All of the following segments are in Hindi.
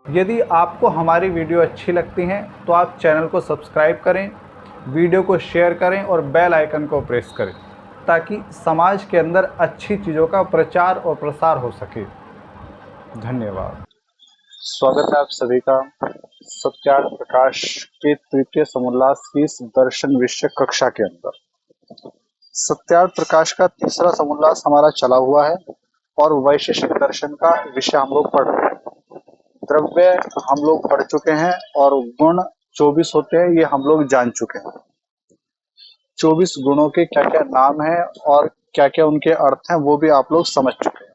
यदि आपको हमारी वीडियो अच्छी लगती हैं तो आप चैनल को सब्सक्राइब करें, वीडियो को शेयर करें और बेल आइकन को प्रेस करें ताकि समाज के अंदर अच्छी चीज़ों का प्रचार और प्रसार हो सके। धन्यवाद। स्वागत है आप सभी का सत्यार्थ प्रकाश के तृतीय समोल्लास की इस दर्शन विषय कक्षा के अंदर। सत्यार्थ प्रकाश का तीसरा समोल्लास हमारा चला हुआ है और वैशेषिक दर्शन का विषय हम लोग पढ़ रहे हैं। द्रव्य हम लोग पढ़ चुके हैं और गुण 24 होते हैं, ये हम लोग जान चुके हैं। 24 गुणों के क्या क्या नाम है और क्या क्या उनके अर्थ हैं वो भी आप लोग समझ चुके हैं।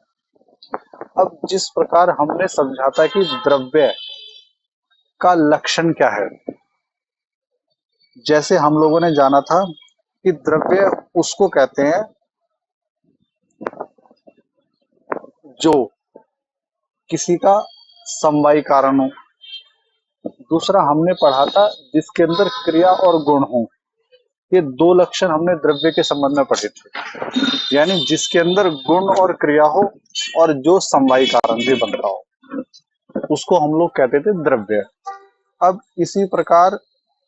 अब जिस प्रकार हमने समझा था कि द्रव्य का लक्षण क्या है, जैसे हम लोगों ने जाना था कि द्रव्य उसको कहते हैं जो किसी का समवायी कारण हो। दूसरा हमने पढ़ा था जिसके अंदर क्रिया और गुण हो। ये दो लक्षण हमने द्रव्य के संबंध में पढ़े थे, यानी जिसके अंदर गुण और क्रिया हो और जो समवायी कारण भी बन रहा हो उसको हम लोग कहते थे द्रव्य। अब इसी प्रकार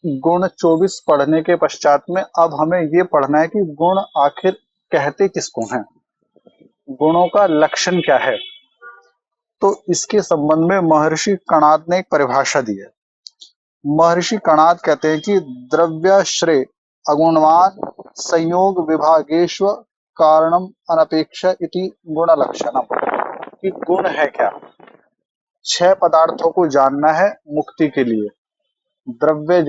गुण 24 पढ़ने के पश्चात में अब हमें ये पढ़ना है कि गुण आखिर कहते किसको हैं, गुणों का लक्षण क्या है। तो इसके संबंध में महर्षि कणाद ने एक परिभाषा दी है। महर्षि कणाद कहते हैं कि द्रव्याश्रय अगुणवान संयोग विभागेश्व कारणम अनपेक्ष इति गुण लक्षणम। कि गुण है क्या, 6 पदार्थों को जानना है मुक्ति के लिए। द्रव्य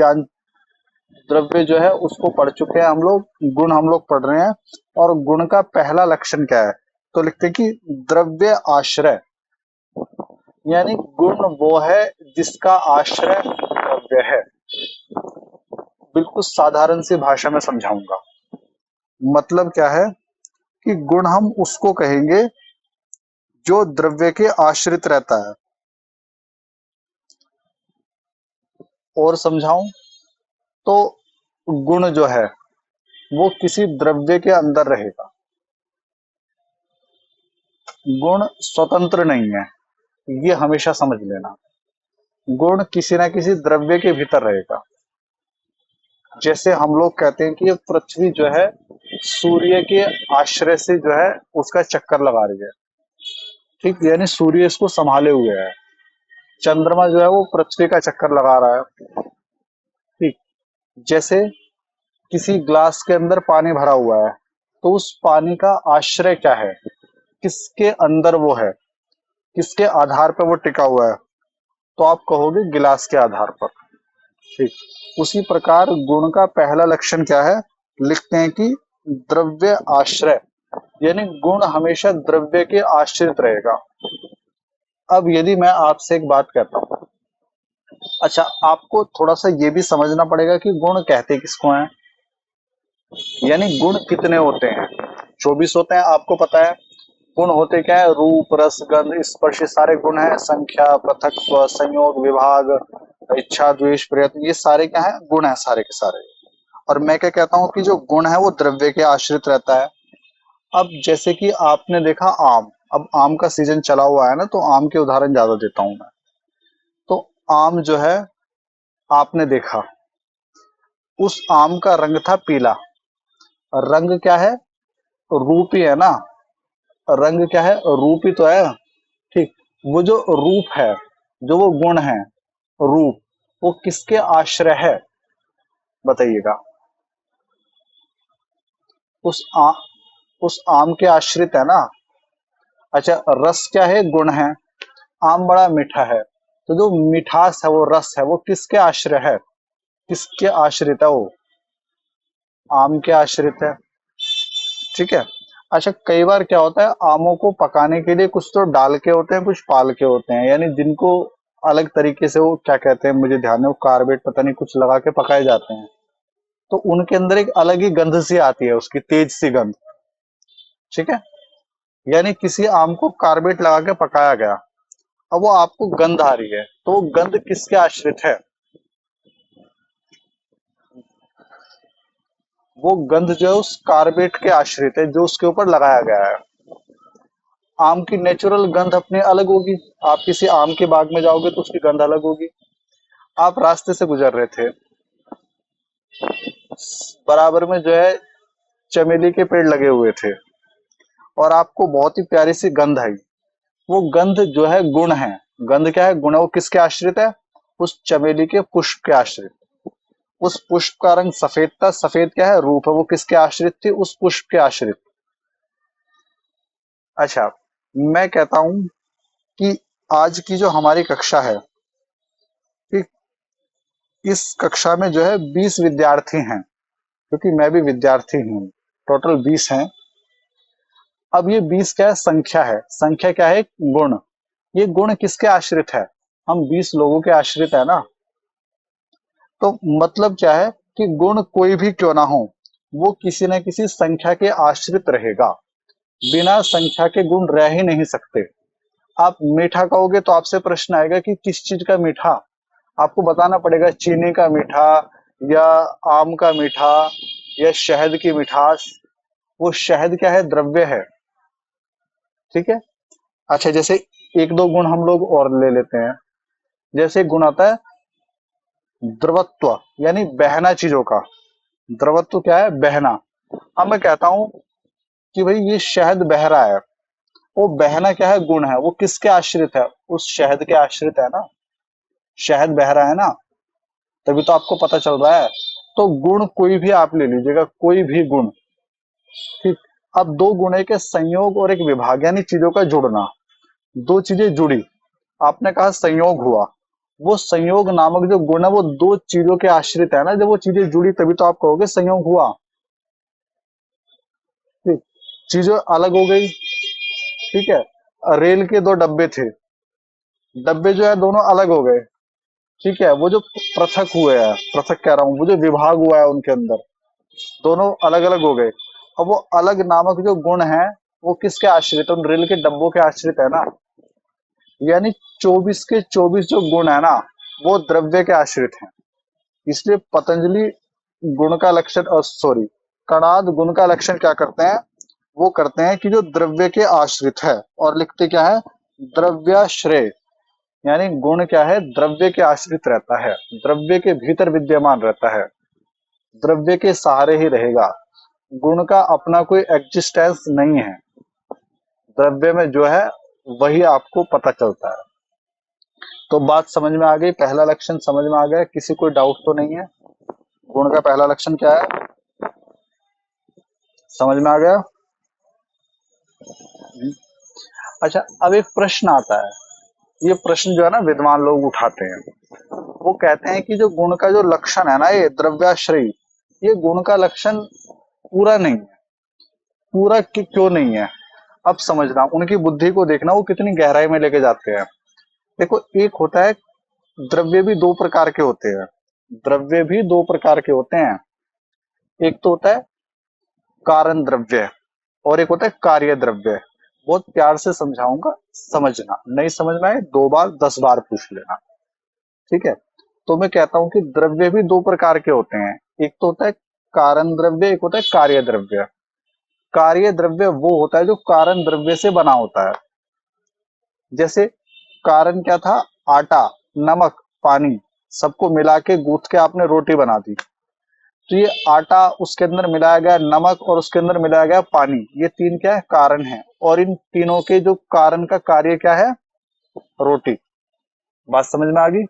जो है उसको पढ़ चुके हैं हम लोग, गुण हम लोग पढ़ रहे हैं। और गुण का पहला लक्षण क्या है, तो लिखते हैं कि द्रव्य आश्रय, यानी गुण वो है जिसका आश्रय द्रव्य है। बिल्कुल साधारण सी भाषा में समझाऊंगा। मतलब क्या है कि गुण हम उसको कहेंगे जो द्रव्य के आश्रित रहता है। और समझाऊं तो गुण जो है वो किसी द्रव्य के अंदर रहेगा, गुण स्वतंत्र नहीं है, ये हमेशा समझ लेना। गुण किसी ना किसी द्रव्य के भीतर रहेगा। जैसे हम लोग कहते हैं कि ये पृथ्वी जो है सूर्य के आश्रय से जो है उसका चक्कर लगा रही है, ठीक, यानी सूर्य इसको संभाले हुए है। चंद्रमा जो है वो पृथ्वी का चक्कर लगा रहा है, ठीक। जैसे किसी ग्लास के अंदर पानी भरा हुआ है तो उस पानी का आश्रय क्या है, किसके अंदर वो है, किसके आधार पर वो टिका हुआ है, तो आप कहोगे गिलास के आधार पर, ठीक। उसी प्रकार गुण का पहला लक्षण क्या है, लिखते हैं कि द्रव्य आश्रय, यानी गुण हमेशा द्रव्य के आश्रित रहेगा। अब यदि मैं आपसे एक बात कहता हूं, अच्छा आपको थोड़ा सा ये भी समझना पड़ेगा कि गुण कहते किसको हैं, यानी गुण कितने होते हैं। 24 होते हैं, आपको पता है। गुण होते क्या है, रूप रस गंध स्पर्श, सारे गुण हैं। संख्या, पृथकत्व, संयोग, विभाग, इच्छा, द्वेष, प्रयत्न, ये सारे क्या है, गुण है सारे के सारे। और मैं क्या कहता हूँ कि जो गुण है वो द्रव्य के आश्रित रहता है। अब जैसे कि आपने देखा आम, अब आम का सीजन चला हुआ है ना, तो आम के उदाहरण ज्यादा देता हूं मैं। तो आम जो है आपने देखा, उस आम का रंग था पीला। रंग क्या है, रूप ही है ना। रंग क्या है, रूप ही तो है, ठीक। वो जो रूप है, जो वो गुण है रूप, वो किसके आश्रय है बताइएगा। उस आ, उस आम के आश्रित है ना। अच्छा रस क्या है, गुण है। आम बड़ा मीठा है, तो जो मिठास है वो रस है, वो किसके आश्रय है, किसके आश्रित है वो, आम के आश्रित है, ठीक है। अच्छा कई बार क्या होता है, आमों को पकाने के लिए कुछ तो डाल के होते हैं, कुछ पाल के होते हैं, यानी जिनको अलग तरीके से, वो क्या कहते हैं मुझे ध्यान है, वो कार्बेट पता नहीं कुछ लगा के पकाए जाते हैं। तो उनके अंदर एक अलग ही गंध सी आती है, उसकी तेज सी गंध, ठीक है। यानी किसी आम को कार्बेट लगा के पकाया गया, अब वो आपको गंध आ रही है, तो वो गंध किसके आश्रित है, वो गंध जो है उस कार्बेट के आश्रित है जो उसके ऊपर लगाया गया है। आम की नेचुरल गंध अपनी अलग होगी। आप किसी आम के बाग में जाओगे तो उसकी गंध अलग होगी। आप रास्ते से गुजर रहे थे, बराबर में जो है चमेली के पेड़ लगे हुए थे और आपको बहुत ही प्यारी सी गंध आई। वो गंध जो है गुण है। गंध क्या है? गुण है। वो किसके आश्रित है? उस चमेली के पुष्प के आश्रित। उस पुष्प का रंग सफेद था। सफेद क्या है? रूप है। वो किसके आश्रित थी? उस पुष्प के आश्रित। अच्छा, मैं कहता हूं कि आज की जो हमारी कक्षा है, कि इस कक्षा में जो है 20 विद्यार्थी हैं, क्योंकि मैं भी विद्यार्थी हूँ। टोटल 20 हैं। अब ये 20 क्या है? संख्या है। संख्या क्या है? गुण। ये गुण किसके आश्रित है? हम 20 लोगों के आश्रित है ना। तो मतलब क्या है कि गुण कोई भी क्यों ना हो, वो किसी न किसी संख्या के आश्रित रहेगा। बिना संख्या के गुण रह ही नहीं सकते। आप मीठा कहोगे तो आपसे प्रश्न आएगा कि किस चीज का मीठा? आपको बताना पड़ेगा, चीनी का मीठा या आम का मीठा या शहद की मिठास। वो शहद क्या है? द्रव्य है। ठीक है। अच्छा, जैसे एक दो गुण हम लोग और ले लेते हैं। जैसे गुण आता है द्रवत्व, यानी बहना चीजों का। द्रवत्व क्या है? बहना। अब मैं कहता हूं कि भाई ये शहद बह रहा है। वो बहना क्या है? गुण है। वो किसके आश्रित है? उस शहद के आश्रित है ना। शहद बह रहा है ना, तभी तो आपको पता चल रहा है। तो गुण कोई भी आप ले लीजिएगा, कोई भी गुण। ठीक। अब दो गुण के संयोग और एक विभाग, यानी चीजों का जुड़ना। दो चीजें जुड़ी, आपने कहा संयोग हुआ। वो संयोग नामक जो गुण है वो दो चीजों के आश्रित है ना। जब वो चीजें जुड़ी तभी तो आप कहोगे संयोग हुआ। ठीक। चीजें अलग हो गई। ठीक है। रेल के दो डब्बे थे, डब्बे जो है दोनों अलग हो गए। ठीक है। वो जो पृथक हुए हैं, पृथक कह रहा हूँ, वो जो विभाग हुआ है उनके अंदर, दोनों अलग अलग हो गए। अब वो अलग नामक जो गुण है वो किसके आश्रित है? उन रेल के डब्बों के आश्रित है ना। यानी 24 के 24 जो गुण है ना, वो द्रव्य के आश्रित हैं। इसलिए पतंजलि गुण का लक्षण, सॉरी, कणाद गुण का लक्षण क्या करते हैं? वो करते हैं कि जो द्रव्य के आश्रित है, और लिखते क्या है? द्रव्याश्रय। यानी गुण क्या है? द्रव्य के आश्रित रहता है, द्रव्य के भीतर विद्यमान रहता है, द्रव्य के सहारे ही रहेगा। गुण का अपना कोई एग्जिस्टेंस नहीं है। द्रव्य में जो है वही आपको पता चलता है। तो बात समझ में आ गई? पहला लक्षण समझ में आ गया? किसी कोई डाउट तो नहीं है? गुण का पहला लक्षण क्या है? समझ में आ गया? अच्छा, अब एक प्रश्न आता है। ये प्रश्न जो है ना विद्वान लोग उठाते हैं। वो कहते हैं कि जो गुण का जो लक्षण है ना, ये द्रव्याश्रयी, ये गुण का लक्षण पूरा नहीं है। पूरा क्यों नहीं है? अब समझना, उनकी बुद्धि को देखना, वो कितनी गहराई में लेके जाते हैं। देखो, एक होता है, द्रव्य भी दो प्रकार के होते हैं। द्रव्य भी दो प्रकार के होते हैं। एक तो होता है कारण द्रव्य और एक होता है कार्य द्रव्य। बहुत प्यार से समझाऊंगा, समझना। नहीं समझ में आए 2 बार 10 बार पूछ लेना। ठीक है। तो मैं कहता हूं कि द्रव्य भी दो प्रकार के होते हैं। एक तो होता है कारण द्रव्य, एक होता है कार्य द्रव्य। कार्य द्रव्य वो होता है जो कारण द्रव्य से बना होता है। जैसे कारण क्या था? आटा, नमक, पानी, सबको मिला के गूंथ के आपने रोटी बना दी। तो ये आटा, उसके अंदर मिलाया गया नमक और उसके अंदर मिलाया गया पानी, ये तीन क्या है? कारण है। और इन तीनों के जो कारण का कार्य क्या है? रोटी। बात समझ में आ गई?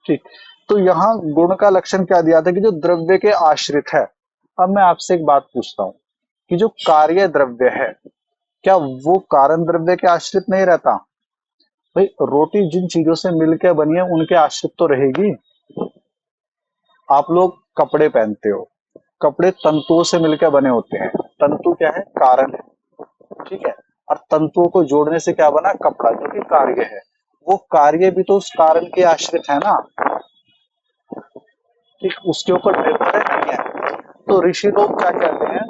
ठीक। तो यहाँ गुण का लक्षण क्या दिया था? कि जो द्रव्य के आश्रित है। अब मैं आपसे एक बात पूछता हूँ कि जो कार्य द्रव्य है, क्या वो कारण द्रव्य के आश्रित नहीं रहता? भाई, रोटी जिन चीजों से मिलकर बनी है उनके आश्रित तो रहेगी। आप लोग कपड़े पहनते हो, कपड़े तंतुओं से मिलकर बने होते हैं। तंतु क्या है? कारण है। ठीक है। और तंतुओं को जोड़ने से क्या बना? कपड़ा, जो कि कार्य है। वो कार्य भी तो उस कारण के आश्रित है ना। ठीक, उसके ऊपर निर्भर है, नहीं है। तो ऋषि लोग क्या कहते हैं?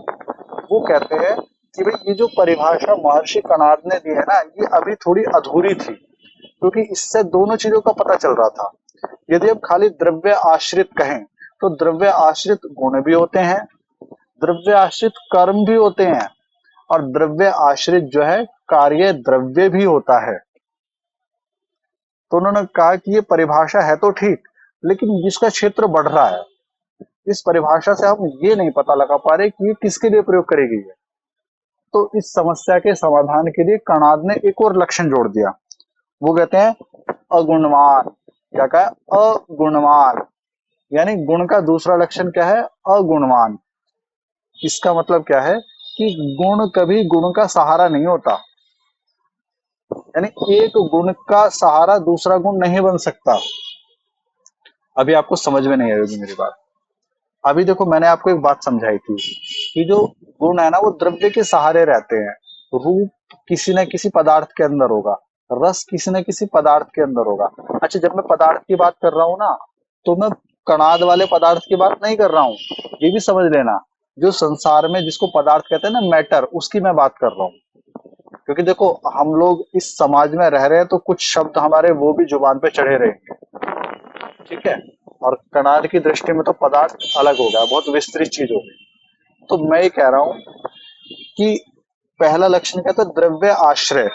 वो कहते हैं कि भाई ये जो परिभाषा महर्षि कणाद ने दी है ना, ये अभी थोड़ी अधूरी थी, क्योंकि इससे दोनों चीजों का पता चल रहा था। यदि हम खाली द्रव्य आश्रित कहें तो द्रव्य आश्रित गुण भी होते हैं, द्रव्य आश्रित कर्म भी होते हैं, और द्रव्य आश्रित जो है कार्य द्रव्य भी होता है। तो उन्होंने कहा कि ये परिभाषा है तो ठीक, लेकिन इसका क्षेत्र बढ़ रहा है। इस परिभाषा से हम ये नहीं पता लगा पा रहे कि ये किसके लिए प्रयोग करी गई है। तो इस समस्या के समाधान के लिए कणाद ने एक और लक्षण जोड़ दिया। वो कहते हैं अगुणवान। क्या कहा? अगुणवान, यानी गुण का दूसरा लक्षण क्या है? अगुणवान। इसका मतलब क्या है कि गुण कभी गुण का सहारा नहीं होता, यानी एक गुण का सहारा दूसरा गुण नहीं बन सकता। अभी आपको समझ में नहीं आएगी मेरी बात। अभी देखो, मैंने आपको एक बात समझाई थी कि जो गुण है ना वो द्रव्य के सहारे रहते हैं। रूप किसी न किसी पदार्थ के अंदर होगा, रस किसी न किसी पदार्थ के अंदर होगा। अच्छा, जब मैं पदार्थ की बात कर रहा हूं ना, तो मैं कणाद वाले पदार्थ की बात नहीं कर रहा हूँ, ये भी समझ लेना। जो संसार में जिसको पदार्थ कहते हैं ना, मैटर, उसकी मैं बात कर रहा हूँ। क्योंकि देखो, हम लोग इस समाज में रह रहे हैं तो कुछ शब्द हमारे वो भी जुबान पे चढ़े रहेंगे, ठीक है। और कणाद की दृष्टि में तो पदार्थ अलग हो गया, बहुत विस्तृत चीज हो गई। तो मैं ये कह रहा हूं कि पहला लक्षण कहता है द्रव्य आश्रय,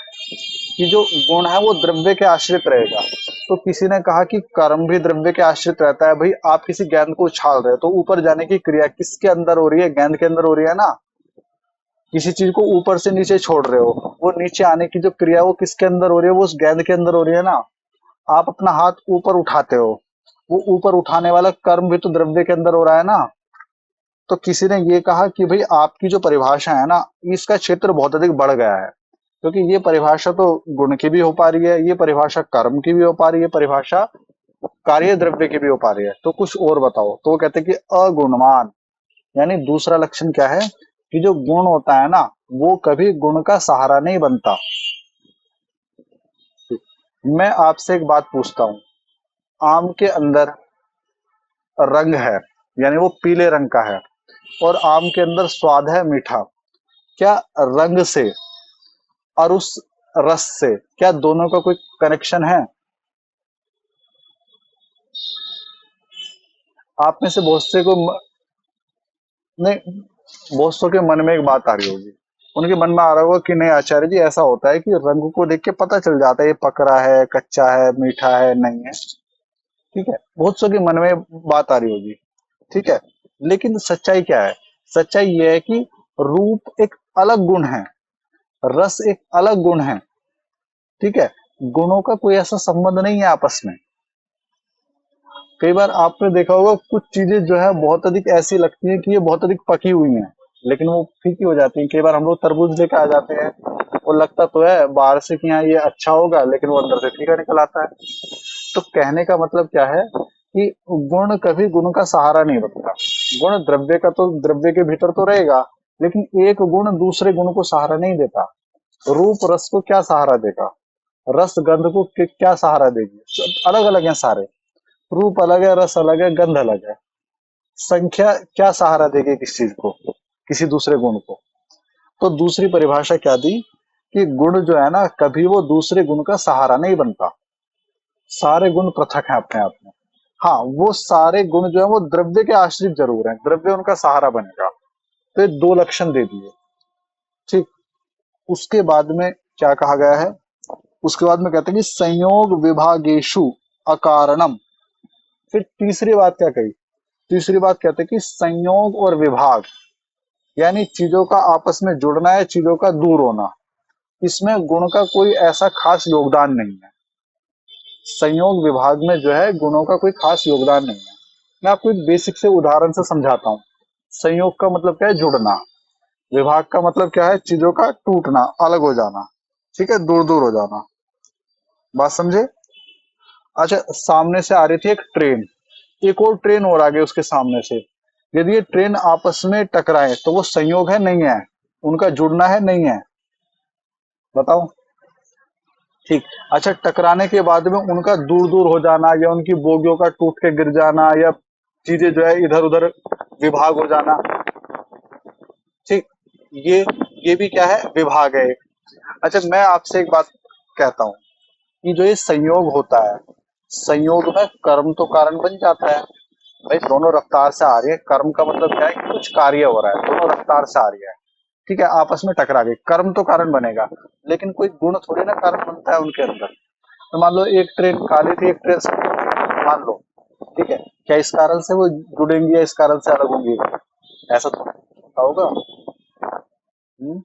कि जो गुण है वो द्रव्य के आश्रित रहेगा। तो किसी ने कहा कि कर्म भी द्रव्य के आश्रित रहता है। भाई, आप किसी गेंद को उछाल रहे हो तो ऊपर जाने की क्रिया किसके अंदर हो रही है? गेंद के अंदर हो रही है ना। किसी चीज को ऊपर से नीचे छोड़ रहे हो, वो नीचे आने की जो क्रिया वो किसके अंदर हो रही है? वो उस गेंद के अंदर हो रही है ना। आप अपना हाथ ऊपर उठाते हो, वो ऊपर उठाने वाला कर्म भी तो द्रव्य के अंदर हो रहा है ना। तो किसी ने ये कहा कि भाई, आपकी जो परिभाषा है ना, इसका क्षेत्र बहुत अधिक बढ़ गया है, क्योंकि ये परिभाषा तो गुण की भी हो पा रही है, ये परिभाषा कर्म की भी हो पा रही है, परिभाषा कार्य द्रव्य की भी हो पा रही है। तो कुछ और बताओ। तो वो कहते हैं कि अगुणवान, यानी दूसरा लक्षण क्या है कि जो गुण होता है ना वो कभी गुण का सहारा नहीं बनता। मैं आपसे एक बात पूछता हूँ, आम के अंदर रंग है, यानी वो पीले रंग का है, और आम के अंदर स्वाद है मीठा। क्या रंग से और उस रस से, क्या दोनों का कोई कनेक्शन है? आप में से बहुत से को नहीं, बहुत सौ के मन में एक बात आ रही होगी। उनके मन में आ रहा होगा कि नहीं आचार्य जी, ऐसा होता है कि रंग को देख के पता चल जाता है ये पक रहा है, कच्चा है, मीठा है, नहीं है। ठीक है, बहुत सौ के मन में बात आ रही होगी। ठीक है, लेकिन सच्चाई क्या है? सच्चाई ये है कि रूप एक अलग गुण है, रस एक अलग गुण है। ठीक है, गुणों का कोई ऐसा संबंध नहीं है आपस में। कई बार आपने देखा होगा कुछ चीजें जो है बहुत अधिक ऐसी लगती हैं कि ये बहुत अधिक पकी हुई हैं, लेकिन वो फीकी हो जाती हैं। कई बार हम लोग तरबूज लेके आ जाते हैं, वो लगता तो है बाहर से कि हाँ ये अच्छा होगा, लेकिन वो अंदर से फीका निकल आता है। तो कहने का मतलब क्या है कि गुण कभी गुण का सहारा नहीं बनता। गुण द्रव्य का तो द्रव्य के भीतर तो रहेगा, लेकिन एक गुण दूसरे गुण को सहारा नहीं देता। रूप रस को क्या सहारा देगा? रस गंध को क्या सहारा देगी? अलग अलग है सारे। रूप अलग है, रस अलग है, गंध अलग है। संख्या क्या सहारा देगी किस चीज को? किसी दूसरे गुण को। तो दूसरी परिभाषा क्या दी कि गुण जो है ना कभी वो दूसरे गुण का सहारा नहीं बनता। सारे गुण पृथक हैं अपने आप में। हाँ, वो सारे गुण जो है वो द्रव्य के आश्रित जरूर हैं, द्रव्य उनका सहारा बनेगा। तो ये दो लक्षण दे दिए। ठीक, उसके बाद में क्या कहा गया है? उसके बाद में कहते हैं कि संयोग विभागेशु अकारणम। फिर तीसरी बात क्या कही? तीसरी बात कहते हैं कि संयोग और विभाग, यानी चीजों का आपस में जुड़ना है, चीजों का दूर होना, इसमें गुण का कोई ऐसा खास योगदान नहीं है। संयोग विभाग में जो है गुणों का कोई खास योगदान नहीं है। मैं आपको एक बेसिक से उदाहरण से समझाता हूँ। संयोग का मतलब क्या है? जुड़ना। विभाग का मतलब क्या है? चीजों का टूटना, अलग हो जाना। ठीक है, दूर दूर हो जाना। बात समझे? अच्छा, सामने से आ रही थी एक ट्रेन, एक और ट्रेन और आगे उसके सामने से। यदि ये ट्रेन आपस में टकराए तो वो संयोग है नहीं है? उनका जुड़ना है नहीं है? बताओ। ठीक। अच्छा, टकराने के बाद में उनका दूर दूर हो जाना, या उनकी बोगियों का टूट के गिर जाना, या चीजें जो है इधर उधर विभाग हो जाना। ठीक, ये भी क्या है? विभाग है। अच्छा, मैं आपसे एक बात कहता हूँ कि जो ये संयोग होता है, संयोग में कर्म तो कारण बन जाता है। भाई दोनों रफ्तार से आ रही है। कर्म का मतलब क्या है कि कुछ कार्य हो रहा है, दोनों रफ्तार से आ रही है। ठीक है, आपस में टकरा गई, कर्म तो कारण बनेगा, लेकिन कोई गुण थोड़ी ना कारण बनता है उनके अंदर। तो मान लो एक ट्रेन काली थी, एक ट्रेन सफेद थी, मान लो, ठीक है, क्या इस कारण से वो जुड़ेंगी या इस कारण से अलग होंगी? ऐसा तो होगा। हम्म?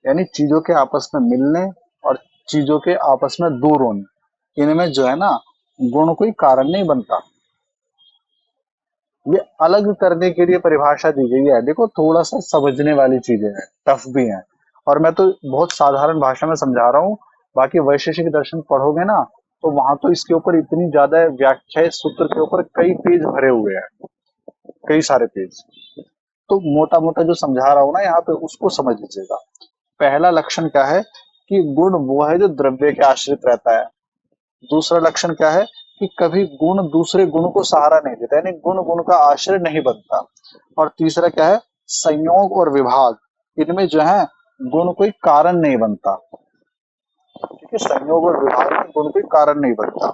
यानी चीजों के आपस में मिलने और चीजों के आपस में दूर होने, इनमें जो है ना, गुण कोई कारण नहीं बनता। ये अलग करने के लिए परिभाषा दी गई है। देखो थोड़ा सा समझने वाली चीजें हैं, टफ भी हैं, और मैं तो बहुत साधारण भाषा में समझा रहा हूँ। बाकी वैशेषिक दर्शन पढ़ोगे ना, तो वहां तो इसके ऊपर इतनी ज्यादा व्याख्या है, सूत्र के ऊपर कई पेज भरे हुए हैं, कई सारे पेज। तो मोटा मोटा जो समझा रहा हूँ ना यहाँ पे, उसको समझ लीजिएगा। पहला लक्षण क्या है कि गुण वो है जो द्रव्य के आश्रित रहता है। दूसरा लक्षण क्या है कि कभी गुण दूसरे गुण को सहारा नहीं देता, यानी गुण गुण का आश्रय नहीं बनता। और तीसरा क्या है, संयोग और विभाग, इनमें जो है गुण कोई कारण नहीं बनता। ठीक है, संयोग और विभाग में गुण कोई कारण नहीं बनता।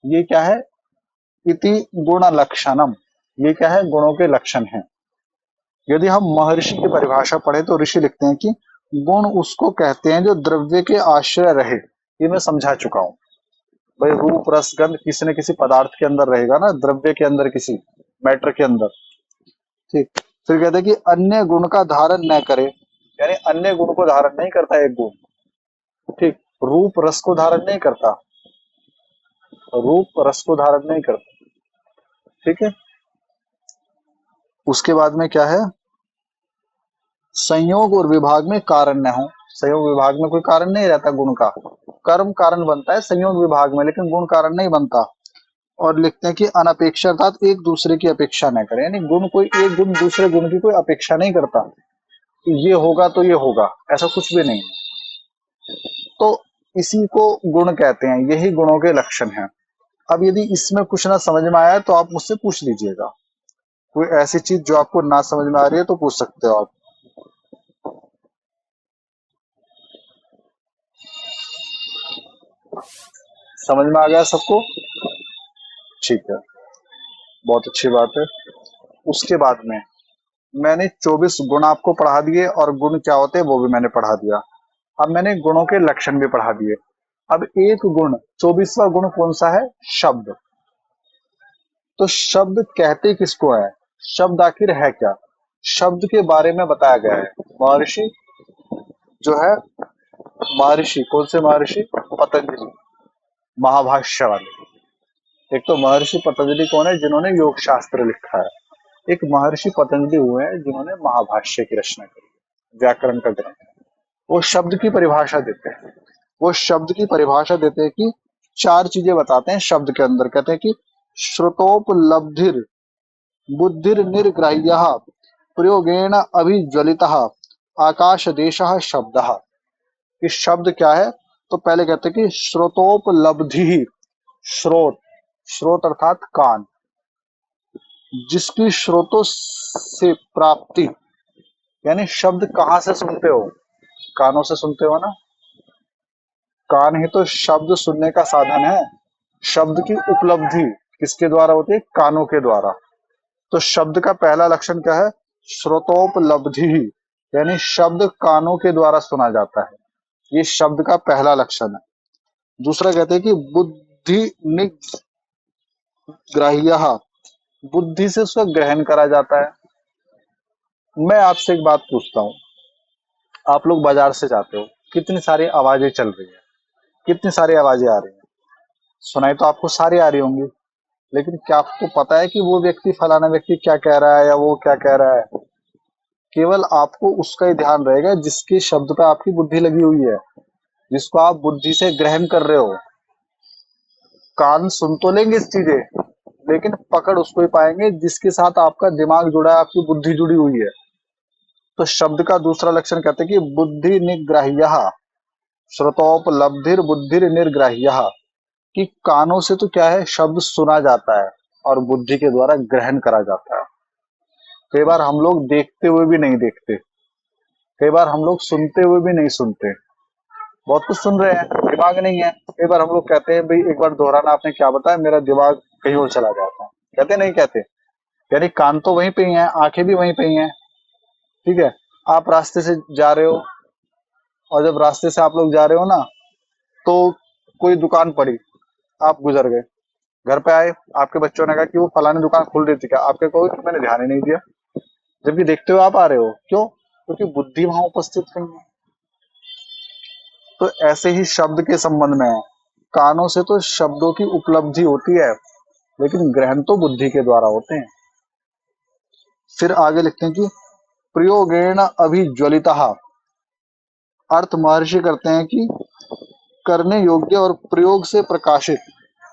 ये क्या है, इति गुण लक्षणम, ये क्या है, गुणों के लक्षण है। यदि हम महर्षि की परिभाषा पढ़े तो ऋषि लिखते हैं कि गुण उसको कहते हैं जो द्रव्य के आश्रय रहे। ये मैं समझा चुका हूँ। भाई रूप रस गंध किसी न किसी पदार्थ के अंदर रहेगा ना, द्रव्य के अंदर, किसी मैटर के अंदर। ठीक, फिर कहते हैं कि अन्य गुण का धारण न करे, यानी अन्य गुण को धारण नहीं करता एक गुण। ठीक, रूप रस को धारण नहीं करता, रूप रस को धारण नहीं करता। ठीक है, उसके बाद में क्या है, संयोग और विभाग में कारण न हो। संयोग विभाग में कोई कारण नहीं रहता गुण का, कर्म कारण बनता है संयोग विभाग में, लेकिन गुण कारण नहीं बनता। और लिखते हैं कि अनपेक्षा, अर्थात एक दूसरे की अपेक्षा न करें, यानी गुण कोई एक गुण दूसरे गुण की कोई अपेक्षा नहीं करता कि ये होगा तो ये होगा, ऐसा कुछ भी नहीं है। तो इसी को गुण कहते हैं, यही गुणों के लक्षण हैं। अब यदि इसमें कुछ ना समझ में आया तो आप मुझसे पूछ लीजिएगा, कोई ऐसी चीज जो आपको ना समझ में आ रही है तो पूछ सकते हो आप। समझ में आ गया सबको? ठीक है, बहुत अच्छी बात है। उसके बाद में मैंने 24 गुण आपको पढ़ा दिए, और गुण क्या होते हैं वो भी मैंने पढ़ा दिया। अब मैंने गुणों के लक्षण भी पढ़ा दिए। अब एक गुण, 24वां गुण कौन सा है, शब्द। तो शब्द कहते किसको है, शब्द आखिर है क्या, शब्द के बारे में बताया गया है। महर्षि जो है, महर्षि कौन से महर्षि, पतंजलि, महाभाष्य वाले। एक तो महर्षि पतंजलि कौन है, जिन्होंने योग शास्त्र लिखा है। एक महर्षि पतंजलि हुए हैं जिन्होंने महाभाष्य की रचना करी, व्याकरण का ग्रंथ। वो शब्द की परिभाषा देते हैं, वो शब्द की परिभाषा देते हैं कि चार चीजें बताते हैं शब्द के अंदर। कहते हैं कि श्रुतोपलब्धिर बुद्धिर निर्ग्राह्य प्रयोगेण अभिज्वलितः आकाश देशः शब्दः। कि शब्द क्या है, तो पहले कहते हैं कि श्रुतोपलब्धि, श्रोत, श्रोत अर्थात कान, जिसकी श्रोतों से प्राप्ति, यानी शब्द कहाँ से सुनते हो, कानों से सुनते हो ना। कान ही तो शब्द सुनने का साधन है। शब्द की उपलब्धि किसके द्वारा होती है, कानों के द्वारा। तो शब्द का पहला लक्षण क्या है, श्रोतोपलब्धि, यानी शब्द कानों के द्वारा सुना जाता है, ये शब्द का पहला लक्षण है। दूसरा कहते हैं कि बुद्धि निग्राह्य, बुद्धि से उसका ग्रहण करा जाता है। मैं आपसे एक बात पूछता हूँ, आप लोग बाजार से जाते हो, कितनी सारी आवाजें चल रही है, कितनी सारी आवाजें आ रही हैं, सुनाई तो आपको सारी आ रही होंगी, लेकिन क्या आपको पता है कि वो व्यक्ति, फलाना व्यक्ति क्या कह रहा है या वो क्या कह रहा है? केवल आपको उसका ही ध्यान रहेगा जिसके शब्द पे आपकी बुद्धि लगी हुई है, जिसको आप बुद्धि से ग्रहण कर रहे हो। कान सुन तो लेंगे चीजें, लेकिन पकड़ उसको ही पाएंगे जिसके साथ आपका दिमाग जुड़ा है, आपकी बुद्धि जुड़ी हुई है। तो शब्द का दूसरा लक्षण कहते हैं कि बुद्धि निग्राह्य, श्रुतोपलब्धिर बुद्धिर निर्ग्राह्य, कि कानों से तो क्या है, शब्द सुना जाता है और बुद्धि के द्वारा ग्रहण करा जाता है। कई बार हम लोग देखते हुए भी नहीं देखते, कई बार हम लोग सुनते हुए भी नहीं सुनते। बहुत कुछ सुन रहे हैं, दिमाग नहीं है। कई बार हम लोग कहते हैं भाई एक बार दोहराना, आपने क्या बताया, मेरा दिमाग कहीं और चला गया था। कहते नहीं कहते? यानी कान तो वहीं पे ही है, आंखें भी वहीं पे ही हैं। ठीक है, आप रास्ते से जा रहे हो, और जब रास्ते से आप लोग जा रहे हो ना, तो कोई दुकान पड़ी, आप गुजर गए, घर पे आए, आपके बच्चों ने कहा कि वो फलानी दुकान खुल रही थी क्या? आपके कहोगे कि मैंने ध्यान ही नहीं दिया, जबकि देखते हुए आप आ रहे हो। क्यों? क्योंकि बुद्धि वहां उपस्थित नहीं है। तो ऐसे ही शब्द के संबंध में है, कानों से तो शब्दों की उपलब्धि होती है, लेकिन ग्रहण तो बुद्धि के द्वारा होते हैं। फिर आगे लिखते हैं कि प्रयोगेण अभिज्वलिता, अर्थ महर्षि करते हैं कि करने योग्य और प्रयोग से प्रकाशित।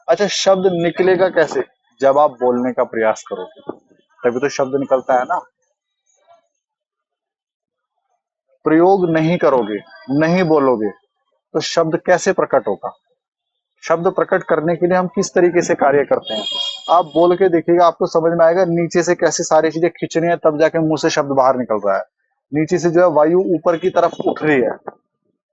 अच्छा, शब्द निकलेगा कैसे? जब आप बोलने का प्रयास करोगे तभी तो शब्द निकलता है ना। प्रयोग नहीं करोगे, नहीं बोलोगे, तो शब्द कैसे प्रकट होगा? शब्द प्रकट करने के लिए हम किस तरीके से कार्य करते हैं, आप बोल के देखिएगा, आपको समझ में आएगा नीचे से कैसे सारी चीजें खींचनी है, तब जाके मुंह से शब्द बाहर निकल रहा है। नीचे से जो है वायु ऊपर की तरफ उठ रही है,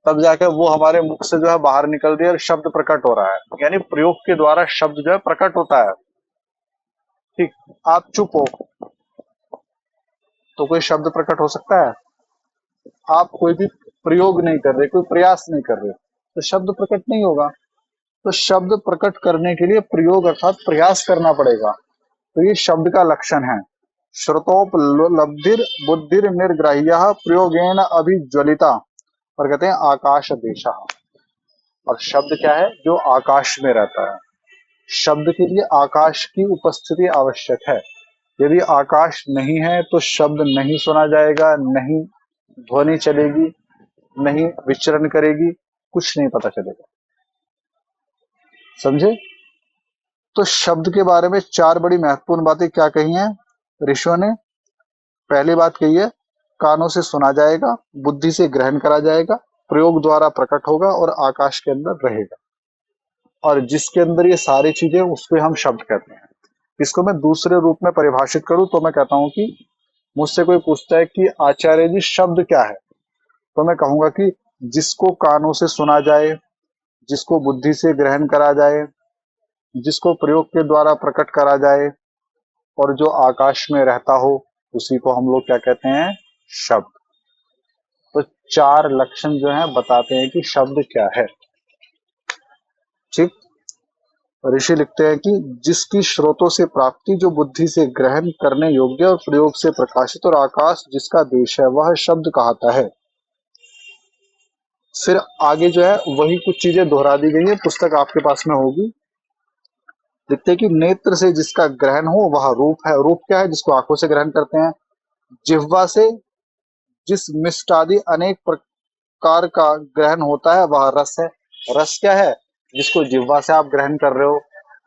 तब जाकर वो हमारे मुख से जो है बाहर निकल रही है और शब्द प्रकट हो रहा है। यानी प्रयोग के द्वारा शब्द जो है प्रकट होता है। ठीक, आप चुप हो तो कोई शब्द प्रकट हो सकता है? आप कोई भी प्रयोग नहीं कर रहे, कोई प्रयास नहीं कर रहे, तो शब्द प्रकट नहीं होगा। तो शब्द प्रकट करने के लिए प्रयोग अर्थात प्रयास करना पड़ेगा। तो ये शब्द का लक्षण है। श्रुतोपलब्धिर बुद्धिर निर्ग्राह्य प्रयोगेण अभिज्वलिता, और कहते हैं आकाश देशा। और शब्द क्या है? जो आकाश में रहता है। शब्द के लिए आकाश की उपस्थिति आवश्यक है। यदि आकाश नहीं है तो शब्द नहीं सुना जाएगा, नहीं ध्वनि चलेगी, नहीं विचरण करेगी, कुछ नहीं पता चलेगा। समझे? तो शब्द के बारे में चार बड़ी महत्वपूर्ण बातें क्या कही हैं ऋषियों ने। पहली बात कही है, कानों से सुना जाएगा, बुद्धि से ग्रहण करा जाएगा, प्रयोग द्वारा प्रकट होगा और आकाश के अंदर रहेगा। और जिसके अंदर ये सारी चीजें, उसको हम शब्द कहते हैं। इसको मैं दूसरे रूप में परिभाषित करूं तो मैं कहता हूं कि मुझसे कोई पूछता है कि आचार्य जी शब्द क्या है, तो मैं कहूंगा कि जिसको कानों से सुना जाए, जिसको बुद्धि से ग्रहण करा जाए, जिसको प्रयोग के द्वारा प्रकट करा जाए, और जो आकाश में रहता हो, उसी को हम लोग क्या कहते हैं? शब्द। तो चार लक्षण जो हैं बताते हैं कि शब्द क्या है। ठीक, ऋषि लिखते हैं कि जिसकी स्रोतों से प्राप्ति, जो बुद्धि से ग्रहण करने योग्य और प्रयोग से प्रकाशित, और आकाश जिसका देश है, वह शब्द कहता है। फिर आगे जो है वही कुछ चीजें दोहरा दी गई है, पुस्तक आपके पास में होगी। लिखते हैं कि नेत्र से जिसका ग्रहण हो वह रूप है। रूप क्या है? जिसको आंखों से ग्रहण करते हैं। जिह्वा से जिस मिष्ट आदि अनेक प्रकार का ग्रहण होता है वह रस है। रस क्या है? जिसको जिह्वा से आप ग्रहण कर रहे हो,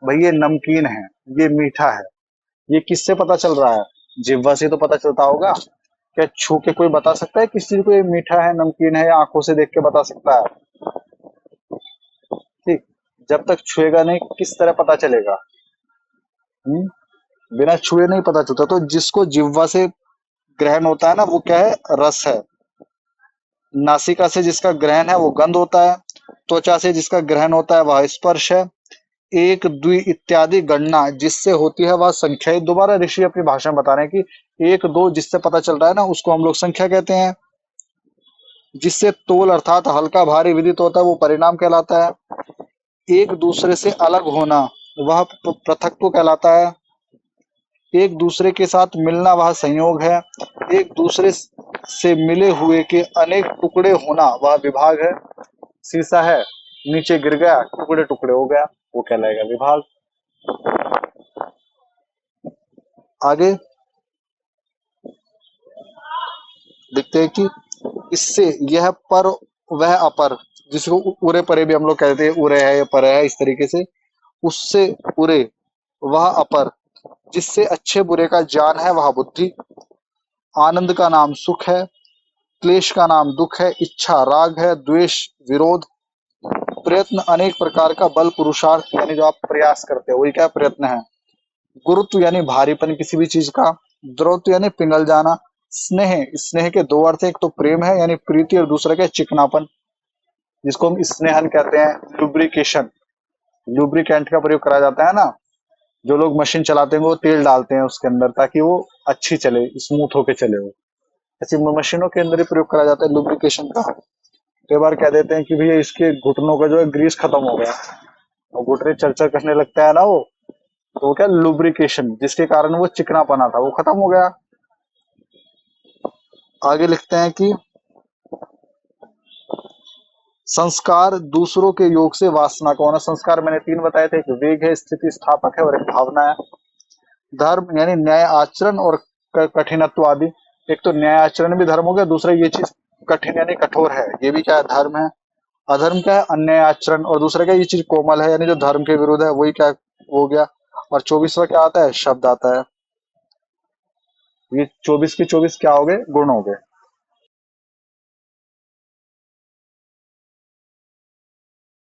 भाई ये नमकीन है, ये मीठा है, ये किससे पता चल रहा है? जिह्वा से तो पता चलता होगा। क्या छू के कोई बता सकता है किस चीज को ये मीठा है, नमकीन है, या आंखों से देख के बता सकता है? ठीक, जब तक छुएगा नहीं किस तरह पता चलेगा? बिना छुए नहीं पता चलता। तो जिसको जिह्वा से ग्रहण होता है ना, वो क्या है? रस है। नासिका से जिसका ग्रहण है वो गंध होता है। त्वचा से जिसका ग्रहण होता है वह स्पर्श है। एक द्वि इत्यादि गणना जिससे होती है वह संख्या है। दोबारा ऋषि अपनी भाषा में बता रहे हैं कि एक दो जिससे पता चल रहा है ना, उसको हम लोग संख्या कहते हैं। जिससे तोल अर्थात हल्का भारी विदित होता है वो परिणाम कहलाता है। एक दूसरे से अलग होना वह पृथकत्व कहलाता है। एक दूसरे के साथ मिलना वह संयोग है। एक दूसरे से मिले हुए के अनेक टुकड़े होना वह विभाग है। शीशा है, नीचे गिर गया, टुकड़े टुकड़े हो गया, वो कहलाएगा विभाग। आगे देखते हैं कि इससे यह पर वह अपर, जिसको उरे परे भी हम लोग कहते हैं, उरे है, परे है, इस तरीके से, उससे उरे वह अपर, जिससे अच्छे बुरे का ज्ञान है वह बुद्धि। आनंद का नाम सुख है, क्लेश का नाम दुख है, इच्छा राग है, द्वेष विरोध, प्रयत्न अनेक प्रकार का बल पुरुषार्थ, यानी जो आप प्रयास करते हो वही क्या प्रयत्न है। गुरुत्व यानी भारीपन किसी भी चीज का। द्रौत यानी पिघल जाना। स्नेह, स्नेह के दो अर्थ है, एक तो प्रेम है यानी प्रीति, और दूसरा क्या? चिकनापन, जिसको हम स्नेहन कहते हैं, लुब्रिकेशन, लुब्रिकेंट का प्रयोग करा जाता है ना, जो लोग मशीन चलाते हैं वो तेल डालते हैं उसके अंदर ताकि वो अच्छी चले, स्मूथ होके चले वो। ऐसी मशीनों के अंदर ही प्रयोग करा जाता है लुब्रिकेशन का। कई बार कह देते हैं कि भैया इसके घुटनों का जो है ग्रीस खत्म हो गया, और घुटने चरचर करने लगता है ना वो, तो वो क्या लुब्रिकेशन, जिसके कारण वो चिकनापना था वो खत्म हो गया। आगे लिखते हैं कि संस्कार दूसरों के योग से वासना का होना। संस्कार मैंने 3 बताए थे, एक वेग है, स्थिति स्थापक है और एक भावना है। धर्म यानी न्याय आचरण और कठिनत्व आदि। एक तो न्याय आचरण भी धर्म हो गया, दूसरा ये चीज कठिन यानी कठोर है, ये भी क्या है, धर्म है। अधर्म क्या है, अन्याय आचरण, और दूसरा क्या, ये चीज कोमल है यानी जो धर्म के विरुद्ध है, वही क्या हो गया। और 24वां क्या आता है, शब्द आता है। ये 24 के 24 क्या हो गए, गुण हो गए।